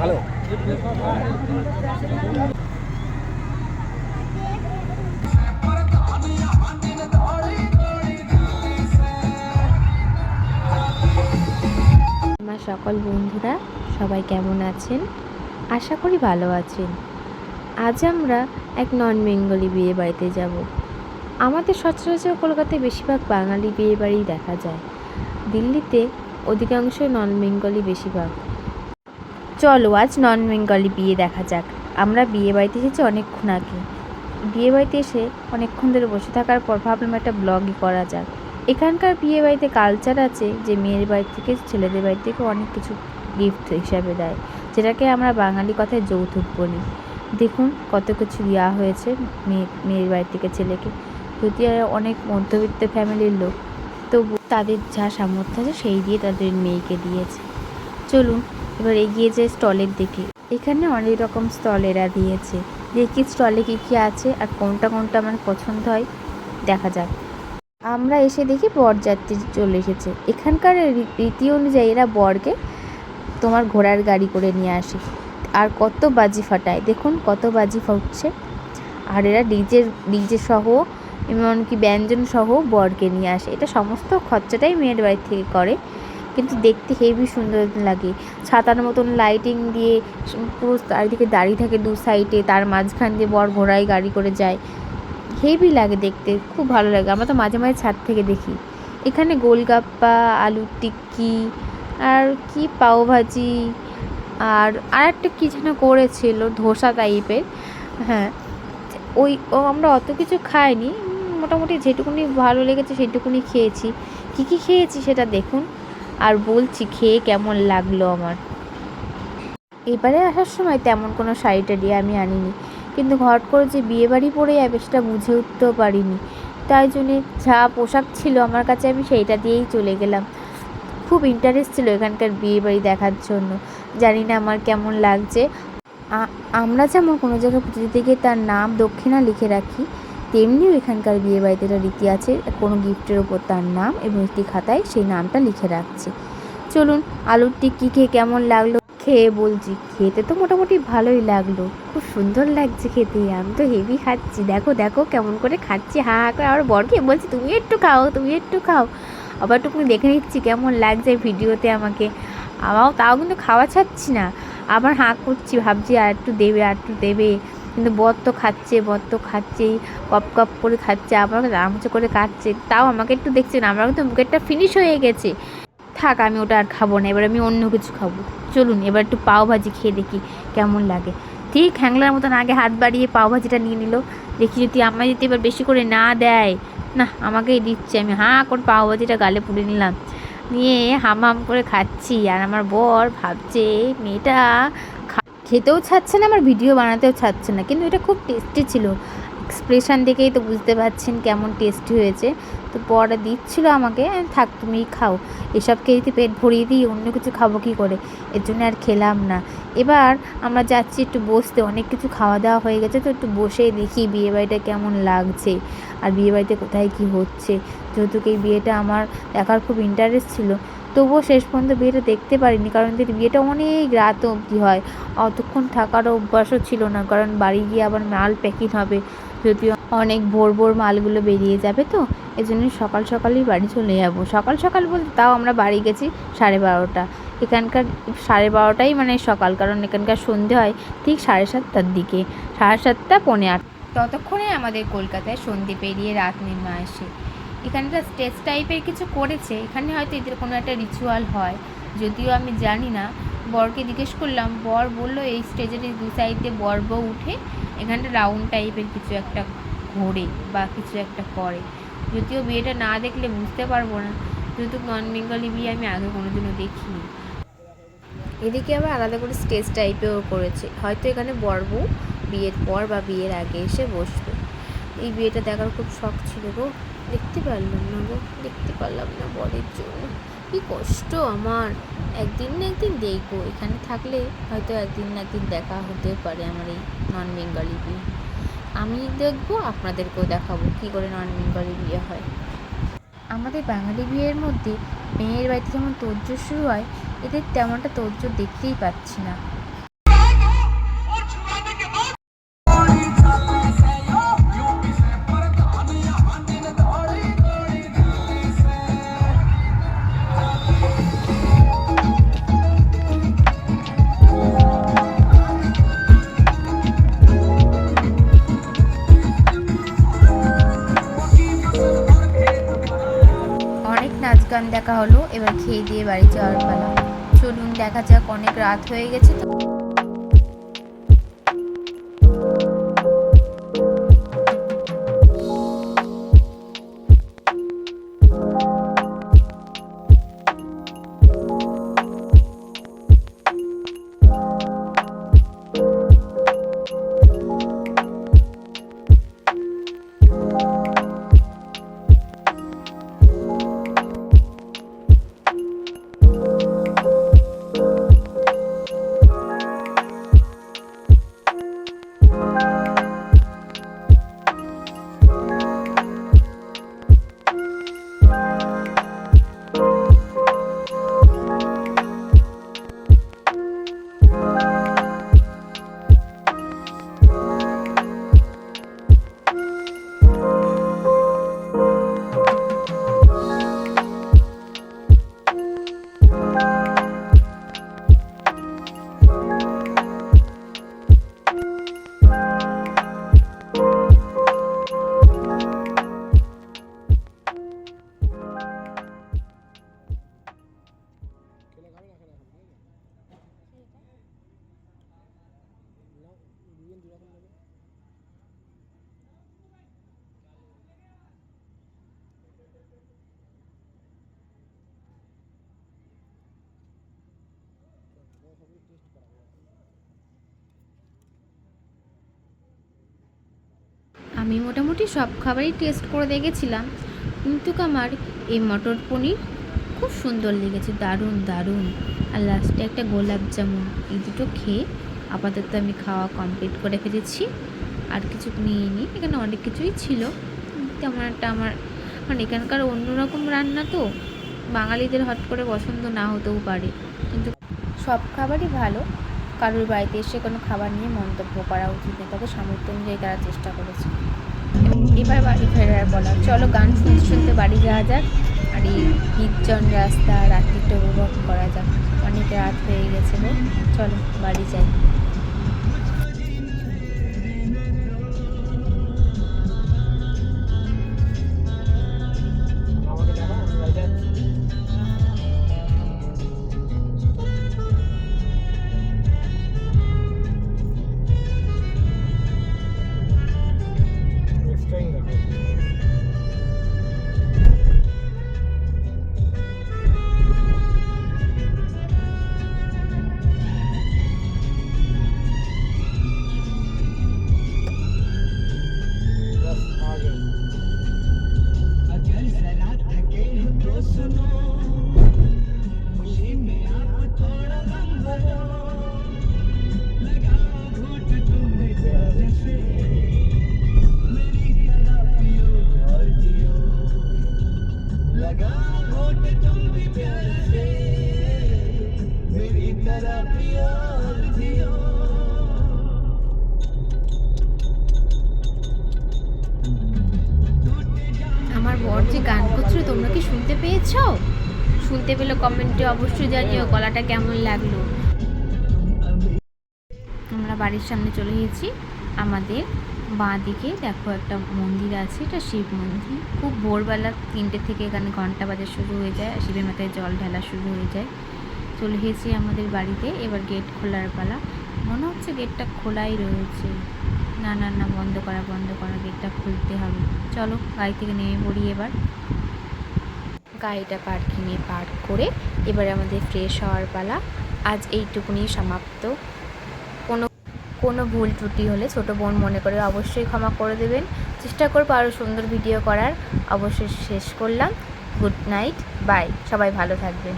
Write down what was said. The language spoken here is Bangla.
ভালো। আমার সকল বন্ধুরা সবাই কেমন আছেন? আশা করি ভালো আছেন। আজ আমরা এক নন বেঙ্গলি বিয়ে বাড়িতে যাব। আমাদের সচরাচর কলকাতায় বেশিরভাগ বাঙালি বিয়ে বাড়ি দেখা যায়, দিল্লিতে অধিকাংশ নন বেঙ্গলি বেশিরভাগ। চলো আজ নন বেঙ্গলি বিয়ে দেখা যাক। আমরা বিয়ে বাড়িতে এসেছি অনেকক্ষণ আগে। বিয়ে বাড়িতে এসে অনেকক্ষণ ধরে বসে থাকার পর ভাবলাম একটা ব্লগই করা যাক। এখানকার বিয়ে বাড়িতে কালচার আছে যে মেয়ের বাড়ি থেকে ছেলেদের বাড়ি থেকে অনেক কিছু গিফট হিসাবে দেয়, যেটাকে আমরা বাঙালি কথায় যৌতুক বলি। দেখুন কত কিছু দেওয়া হয়েছে মেয়ের বাড়ি থেকে ছেলেকে। যদি অনেক মধ্যবিত্ত ফ্যামিলির লোক, তবু তাদের যা সামর্থ্য আছে সেই দিয়ে তাদের মেয়েকে দিয়েছে। চলুন এবার এগিয়ে যে স্টলের দিকে। এখানে অনেক রকম স্টল এরা দিয়েছে। দেখি স্টলে কী কী আছে আর কোনটা কোনটা আমার পছন্দ হয় দেখা যাক। আমরা এসে দেখি বরযাত্রী চলে এসেছে। এখানকার রীতি অনুযায়ী এরা বরকে তোমার ঘোড়ার গাড়ি করে নিয়ে আসে আর কত বাজি ফাটায়। দেখুন কত বাজি ফুটছে। আর এরা ডিজে সহ এমনকি ব্যঞ্জন সহ বরকে নিয়ে আসে। এটা সমস্ত খরচাটাই মেয়ের বাড়ি থেকে করে, কিন্তু দেখতে হেবি সুন্দর লাগে। ছাতার মতন লাইটিং দিয়ে পুরো চারিদিকে দাঁড়িয়ে থাকে দু সাইডে, তার মাঝখান দিয়ে বর ঘোড়ায় গাড়ি করে যায়। হেভি লাগে দেখতে, খুব ভালো লাগে। আমরা তো মাঝে মাঝে ছাদ থেকে দেখি। এখানে গোলগাপ্পা, আলুর টিক্কি আর কি পাওভাজি আর একটা কী যেন করেছিল ধোসা টাইপের। হ্যাঁ, আমরা অত কিছু খাইনি, মোটামুটি যেটুকুনি ভালো লেগেছে সেটুকুনি খেয়েছি। কী কী খেয়েছি সেটা দেখুন আর বলছি খেয়ে কেমন লাগলো আমার। এবারে আসার সময় তেমন কোনো শাড়ি টাড়ি আমি আনিনি, কিন্তু হট করে যে বিয়েবাড়ি পরে যাবে সেটা বুঝে উঠতেও পারিনি। তাই জন্যে যা পোশাক ছিল আমার কাছে আমি সেইটা দিয়েই চলে গেলাম। খুব ইন্টারেস্ট ছিল এখানকার বিয়েবাড়ি দেখার জন্য। জানি না আমার কেমন লাগছে। আমরা যেমন কোনো জায়গায় পুজো দিতে গিয়ে তার নাম দক্ষিণা লিখে রাখি, তেমনিও এখানকার বিয়েবাড়িতে একটা রীতি আছে, কোনো গিফটের ওপর তার নাম এবং একটি খাতায় সেই নামটা লিখে রাখছে। চলুন আলুর টিক্কি খেয়ে কেমন লাগলো খেয়ে বলছি। খেতে তো মোটামুটি ভালোই লাগলো, খুব সুন্দর লাগছে খেতে। আমি তো হেভি খাচ্ছি, দেখো দেখো কেমন করে খাচ্ছি হা হা করে। আর বরকে বলছি তুমি একটু খাও, তুমি একটু খাও। আবার টুকুনি দেখে নিচ্ছি কেমন লাগছে ভিডিওতে আমাকে। তাও কিন্তু খাওয়া ছাড়ছি না, আবার হাঁ করছি, ভাবছি আর একটু দেবে আর একটু দেবে। কিন্তু বর তো খাচ্ছেই, কপ কপ করে খাচ্ছে, আবার আরামসে করে কাটছে, তাও আমাকে একটু দেখছে না। আমার কিন্তু মুখেরটা ফিনিশ হয়ে গেছে। থাক, আমি ওটা আর খাবো না, এবার আমি অন্য কিছু খাবো। চলুন এবার একটু পাওভাজি খেয়ে দেখি কেমন লাগে। ঠিক হ্যাংলার মতন আগে হাত বাড়িয়ে পাওভাজিটা নিয়ে নিল। দেখি যদি আমায় যদি এবার বেশি করে না দেয়, না আমাকেই দিচ্ছে। আমি হাঁ করে পাওভাজিটা গালে পুড়ে নিলাম, নিয়ে হাম হাম করে খাচ্ছি। আর আমার বর ভাবছে মেয়েটা খেতেও ছাড়ছে না, আমার ভিডিও বানাতেও ছাড়ছে না, কিন্তু এটা খুব টেস্টি ছিল। এক্সপ্রেশন দেখেই তো বুঝতে পারছেন কেমন টেস্টি হয়েছে। তো বড় দিচ্ছিল আমাকে, থাক তুমিই খাও, এসব খেয়ে যদি পেট ভরিয়ে দিই অন্য কিছু খাবো কী করে, এর জন্য আর খেলাম না। এবার আমরা যাচ্ছি একটু বসতে, অনেক কিছু খাওয়া দাওয়া হয়ে গেছে, তো একটু বসে দেখি বিয়েবাড়িটা কেমন লাগছে আর বিয়েবাড়িতে কোথায় কী হচ্ছে। যেহেতু এই বিয়েটা আমার দেখার খুব ইন্টারেস্ট ছিল, তবুও শেষ পর্যন্ত বিয়েটা দেখতে পারিনি, কারণ বিয়েটা অনেক রাত অবধি হয়। অতক্ষণ থাকারও অভ্যাসও ছিল না, কারণ বাড়ি গিয়ে আবার মাল প্যাকিং হবে, যদিও অনেক ভোর মালগুলো বেরিয়ে যাবে, তো এই জন্য সকাল সকালই বাড়ি চলে যাবো। সকাল সকাল বলতে তাও আমরা বাড়ি গেছি 12:30। এখানকার 12:30টাই মানে সকাল, কারণ এখানকার সন্ধে হয় ঠিক 7:30টার দিকে, 7:30 পৌনে 8। ততক্ষণে আমাদের কলকাতায় সন্ধে পেরিয়ে রাত নেমে আসে। এখানটা স্টেজ টাইপের কিছু করেছে, এখানে হয়তো এদের কোনো একটা রিচুয়াল হয়, যদিও আমি জানি না। বরকে জিজ্ঞেস করলাম, বর বললো এই স্টেজের দু সাইডে বর বউ উঠে এখানটা রাউন্ড টাইপের কিছু একটা ঘোরে বা কিছু একটা করে। যদিও বিয়েটা না দেখলে বুঝতে পারবো না, যেহেতু নন বেঙ্গলি বিয়ে আমি আগে কোনোদিনও দেখিনি। এদিকে আবার আলাদা করে স্টেজ টাইপেও করেছে, হয়তো এখানে বর বউ বিয়ের পর বা বিয়ের আগে এসে বসবে। এই বিয়েটা দেখার খুব শখ ছিল গো, দেখতে পারলাম না বরের জন্য। কি কষ্ট আমার। একদিন না একদিন দেখবো, এখানে থাকলে হয়তো একদিন না একদিন দেখা হতে পারে আমার এই নন বেঙ্গলি বিয়ে। আমি দেখবো, আপনাদেরকেও দেখাবো কী করে নন বেঙ্গলি বিয়ে হয়। আমাদের বাঙালি বিয়ের মধ্যে মেয়ের বাড়িতে যেমন তোড়জোড় শুরু হয়, এদের তেমনটা তোড়জোড় দেখতেই পাচ্ছি না। অনেক নাচ গান দেখা হলো, এবার খেয়ে দিয়ে বাড়ি যাওয়ার পালা। চলুন দেখা যাক, অনেক রাত হয়ে গেছে তো। আমি মোটামুটি সব খাবারই টেস্ট করে দেখেছিলাম, কিন্তু আমার এই মটর পনির খুব সুন্দর লেগেছে, দারুণ দারুণ। আর লাস্টে একটা গোলাপ জামুন, এই দুটো খেয়ে আপাতত আমি খাওয়া কমপ্লিট করে ফেলেছি। আর কিছু নিইনি, এখানে অনেক কিছুই ছিল, তেমন একটা আমার মানে এখানকার অন্যরকম রান্না তো বাঙালিদের হট করে পছন্দ না হতেও পারে, কিন্তু সব খাবারই ভালো। কারোর বাড়িতে এসে কোনো খাবার নিয়ে মন্তব্য করা উচিত নেই, তাদের সামর্থ্য অনুযায়ী তারা চেষ্টা করেছে। এবার বাড়ি ফেরার বলা, চলো গান শুনতে শুনতে বাড়ি যাওয়া যাক, আর এই নির্জন রাস্তা রাত্রিটা উপভোগ করা যাক। অনেক রাত হয়ে গেছে গো, চলো বাড়ি যাই। আমার বর যে গান করছিল, তোমরা কি শুনতে পেয়েছো? শুনতে পেলে কমেন্টে অবশ্যই জানিও গলাটা কেমন লাগলো। আমরা বাড়ির সামনে চলে এসেছি। আমাদের বাঁ দিকে দেখো একটা মন্দির আছে, এটা শিব মন্দির। খুব ভোরবেলা 3টে থেকে এখানে ঘন্টা বাজা শুরু হয়ে যায়, শিবের মাথায় জল ঢালা শুরু হয়ে যায়। চলে এসেছি আমাদের বাড়িতে, এবার গেট খোলার পালা। মনে হচ্ছে গেটটা খোলাই রয়েছে, না না না, বন্ধ করা গেটটা খুলতে হবে। চলো গাড়ি থেকে নেমে পড়ি। এবার গাড়িটা পার্কিংয়ে পার্ক করে এবারে আমাদের ফ্রেশ হওয়ার পালা। আজ এইটুকুনি সমাপ্ত। কোনো ভুল ত্রুটি হলে ছোটো বোন মনে করে অবশ্যই ক্ষমা করে দেবেন। চেষ্টা করবো আরও সুন্দর ভিডিও করার। অবশ্যই শেষ করলাম। Good night, bye. সবাই ভালো থাকবেন।